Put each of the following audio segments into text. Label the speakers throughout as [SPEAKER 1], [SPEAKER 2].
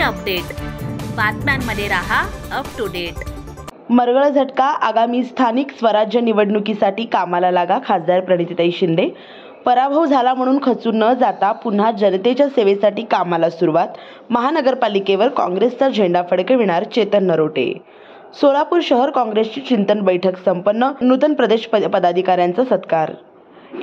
[SPEAKER 1] Update, बातम्यांमध्ये रहा up to date.
[SPEAKER 2] मरगळ झटका, आगामी स्थानिक स्वराज्य निवडणुकीसाठी कामाला लागा। खासदार प्रणितीताई शिंदे। पराभव झाला म्हणून खचून न जाता पुन्हा जनतेच्या सेवेसाठी कामाला सुरुवात। महानगरपालिकेवर काँग्रेसचा झेंडा फडकविणार चेतन नरोटे। सोलापूर शहर काँग्रेसची चिंतन बैठक संपन्न। नूतन प्रदेश पदाधिकाऱ्यांचा सत्कार।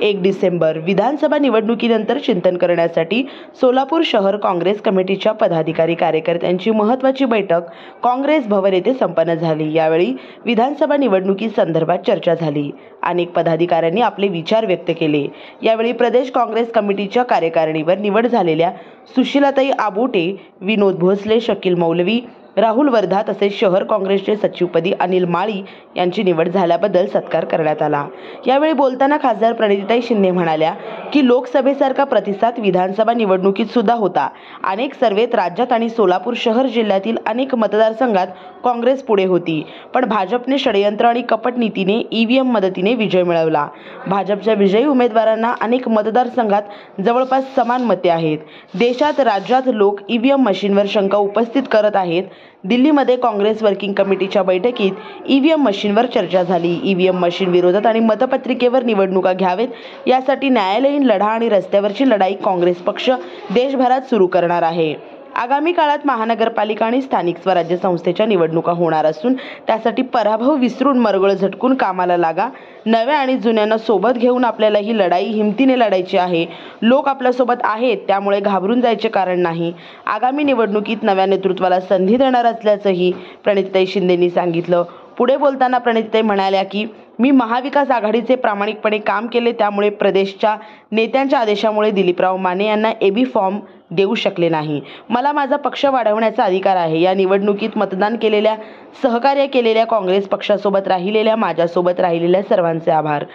[SPEAKER 2] 1 डिसेंबर विधानसभा निवडणुकीनंतर चिंतन करण्यासाठी सोलापूर शहर काँग्रेस कमिटीच्या पदाधिकारी कार्यकर्त्यांची महत्त्वाची बैठक काँग्रेस भवन येथे संपन्न झाली। यावेळी विधानसभा निवडणुकीसंदर्भात चर्चा झाली। अनेक पदाधिकाऱ्यांनी आपले विचार व्यक्त केले। यावेळी प्रदेश काँग्रेस कमिटीच्या कार्यकारिणीवर निवड झालेल्या सुशीलाताई आबोटे, विनोद भोसले, शकील मौलवी, राहुल वर्धा तसेच शहर काँग्रेसचे सचिवपदी अनिल माळी यांची निवड झाल्याबद्दल सत्कार करण्यात आला। यावेळी बोलताना खासदार प्रणितीताई शिंदे म्हणाल्या की लोकसभेसारखा प्रतिसाद विधानसभा निवडणुकीत सुद्धा होता। अनेक सर्वेत राज्यात आणि सोलापूर शहर जिल्ह्यातील अनेक मतदारसंघात काँग्रेस पुढे होती, पण भाजपने षडयंत्र आणि कपट नीतीने ईव्हीएम मदतीने विजय मिळवला। भाजपच्या विजयी उमेदवारांना अनेक मतदारसंघात जवळपास समान मते आहेत। देशात राज्यात लोक ईव्हीएम मशीनवर शंका उपस्थित करत आहेत। दिल्लीमध्ये काँग्रेस वर्किंग कमिटीच्या बैठकीत ईव्हीएम मशीनवर चर्चा झाली। ईव्हीएम मशीन विरोधात आणि मतपत्रिकेवर निवडणुका घ्यावेत यासाठी न्यायालयीन लढा आणि रस्त्यावरची लढाई काँग्रेस पक्ष देशभरात सुरू करणार आहे। आगामी काळात महानगरपालिका आणि स्थानिक स्वराज्य संस्थेच्या निवडणुका होणार असून त्यासाठी पराभव विसरून मरगळ झटकून कामाला लागा। नव्या आणि जुन्यांना सोबत घेऊन आपल्याला ही लढाई हिमतीने लढायची आहे। लोक आपल्यासोबत आहेत, त्यामुळे घाबरून जायचे कारण नाही। आगामी निवडणुकीत नव्या नेतृत्वाला संधी देणार असल्याचंही प्रणितीताई शिंदेंनी सांगितलं। पुढे बोलताना प्रणितीताई म्हणाल्या की मी महाविकास आघाडीचे प्रामाणिकपणे काम केले, त्यामुळे प्रदेशच्या नेत्यांच्या आदेशामुळे दिलीपराव माने यांना एबी फॉर्म देऊ शकले नाही। मला माझा पक्ष वाढवण्याचा अधिकार आहे। या निवडणुकीत मतदान केलेल्या, सहकार्य केलेल्या, काँग्रेस पक्षासोबत राहिलेल्या, माझ्यासोबत राहिलेल्या सर्वांचे आभार।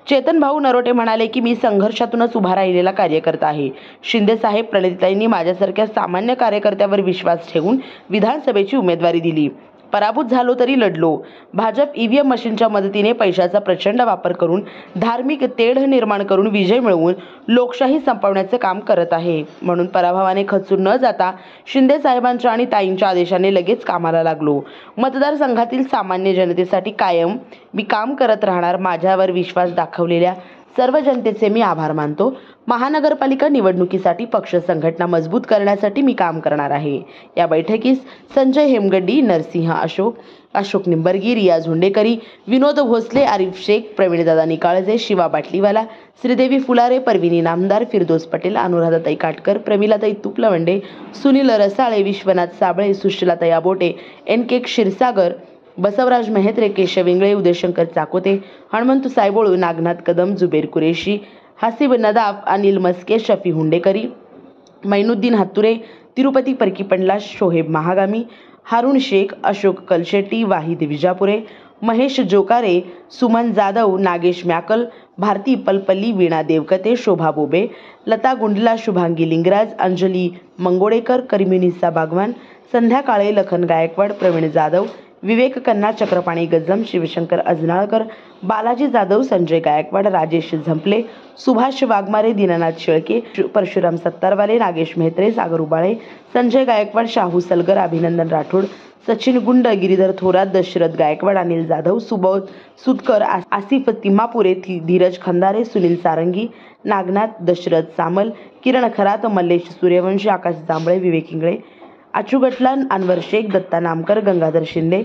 [SPEAKER 2] चेतन भाऊ नरोटे म्हणाले की मी संघर्षातूनच उभा राहिलेला कार्यकर्ता आहे। शिंदे साहेब, प्रणितीताईंनी माझ्यासारख्या सामान्य कार्यकर्त्यावर विश्वास ठेवून विधानसभेची उमेदवारी दिली। पराभूत झालो तरी लढलो। भाजप ईव्हीएम मशीनच्या मदतीने पैशाचा प्रचंड वापर करून धार्मिक तेढ निर्माण करून विजय मिळवून लोकशाही संपवण्याचे काम करत आहे। म्हणून पराभवाने खचून न जाता शिंदे साहेबांच्या आणि ताईंच्या आदेशाने लगेच कामाला लागलो। मतदारसंघातील सामान्य जनतेसाठी कायम मी काम करत राहणार। माझ्यावर विश्वास दाखवलेल्या सर्व जनतेचे मी आभार मानतो। महानगरपालिका निवडणुकीसाठी पक्ष संघटना मजबूत करण्यासाठी मी काम करणार आहे। या बैठकीस संजय हेमगड्डी, नरसिंह अशोक निंबर्गी, रियाज हुंडेकरी, विनोद भोसले, आरिफ शेख, प्रवीणदादा निकाळजे, शिवा बाटलीवाला, श्रीदेवी फुलारे, परविनी नामदार, फिरदोस पटेल, अनुराधाताई काटकर, प्रमिलाताई तुपलवंडे, सुनील रसाळे, विश्वनाथ साबळे, सुशीलाताई आबोटे, NK क्षीरसागर, बसवराज मेहत्रे, केशव इंगळे, उदयशंकर चाकोते, हनुमंतू सायबोळू, नागनाथ कदम, जुबेर कुरेशी, हसीब नदाफ, अनिल मस्के, शफी हुंडेकरी, मैनुद्दीन हत्तुरे, तिरुपती परकीपंडला, शोहेब महागामी, हारून शेख, अशोक कलशेट्टी, वाहिद विजापुरे, महेश जोकारे, सुमन जाधव, नागेश म्याकल, भारती पलपल्ली, वीणा देवकते, शोभा बोबे, लता गुंडला, शुभांगी लिंगराज, अंजली मंगोडेकर, करिम्युनिसा बागवान, संध्या काळे, लखन गायकवाड, प्रवीण जाधव, विवेक कन्ना, चक्रपाणी गज्जम, शिवशंकर अजनाळकर, बालाजी जाधव, संजय गायकवाड, राजेश झंपले, सुभाष वाघमारे, दीनानाथ शेळके, परशुराम सत्तारवाले, नागेश मेहत्रे, सागर उबाळे, संजय गायकवाड, शाहू सलगर, अभिनंदन राठोड, सचिन गुंड, गिरीधर थोरात, दशरथ गायकवाड, अनिल जाधव, सुबोध सुतकर, आसिफ तिम्मापुरे, धीरज खंदारे, सुनील सारंगी, नागनाथ, दशरथ सामल, किरण खरात, मल्लेश सूर्यवंशी, आकाश जांभळे, विवेक इंगळे, अचुगटलान, अनवर शेख, दत्ता नामकर, गंगाधर शिंदे,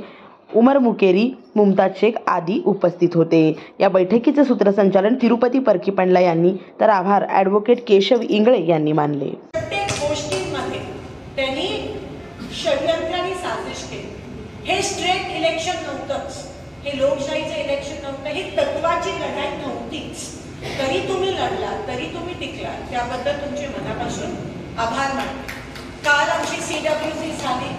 [SPEAKER 2] उमर मुकेरी, मुमताज शेख आदी उपस्थित होते। या बैठकीचे सूत्रसंचालन तिरुपती परकीपंडला यांनी तर आभार ॲडव्होकेट केशव इंगळे यांनी मानले।
[SPEAKER 3] प्रत्येक गोष्टींमध्ये त्यांनी षडयंत्र आणि साजिश केली। हे स्ट्रेट इलेक्शन नव्हतंच, हे लोकशाहीचं इलेक्शन नव्हतं, ही तत्वाची लढाई नव्हतीच। तरी तुम्ही लढला, तरी तुम्ही टिकला, त्याबद्दल तुमचे मनापासून आभार मानतो। काल आमची CWC झाली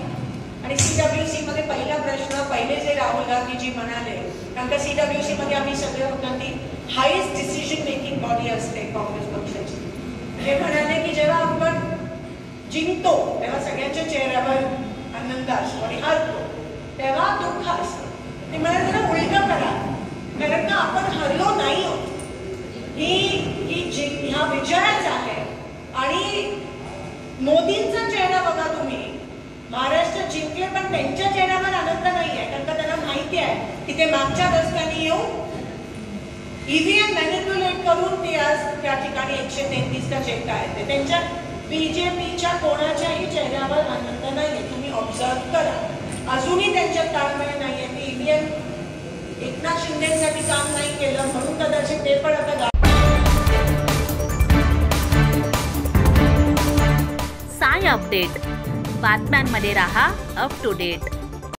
[SPEAKER 3] आणि CWC मध्ये पहिला प्रश्न, पहिले जे राहुल गांधीजी म्हणाले, कारण का CWC मध्ये आम्ही सगळे होतो ती हायेस्ट डिसिजन मेकिंग बॉडी असते काँग्रेस पक्षाची। ते म्हणाले की जेव्हा आपण जिंकतो तेव्हा सगळ्यांच्या चेहऱ्यावर आनंद असतो आणि हरतो तेव्हा दुःख असतं। ते म्हणाले त्याला उलटं करा, कारण का आपण हरलो नाही आहोत, हा विजयच आहे। आणि मोदींचा चेहरा बघा तुम्ही, महाराष्ट्र जिंकले, पण त्यांच्या चेहऱ्यावर आनंद नाही आहे, कारण का त्यांना माहिती आहे की ते मागच्या दशकांनी येऊन ईव्हीएम मॅनिप्युलेट करून ते आज त्या ठिकाणी 133चा चिठ्ठा आहे. ते त्यांच्या बीजेपीच्या कोणाच्याही चेहऱ्यावर आनंद नाहीये. तुम्ही ऑब्झर्व करा, अजूनही त्यांच्यात ताळमेळ नाहीये. ते ईव्हीएम एकनाथ शिंदेसाठी काम नाही केलं म्हणून कदाचित ते पण आता
[SPEAKER 1] साय अपडेट, बातम्यांमध्ये रहा अप टू डेट.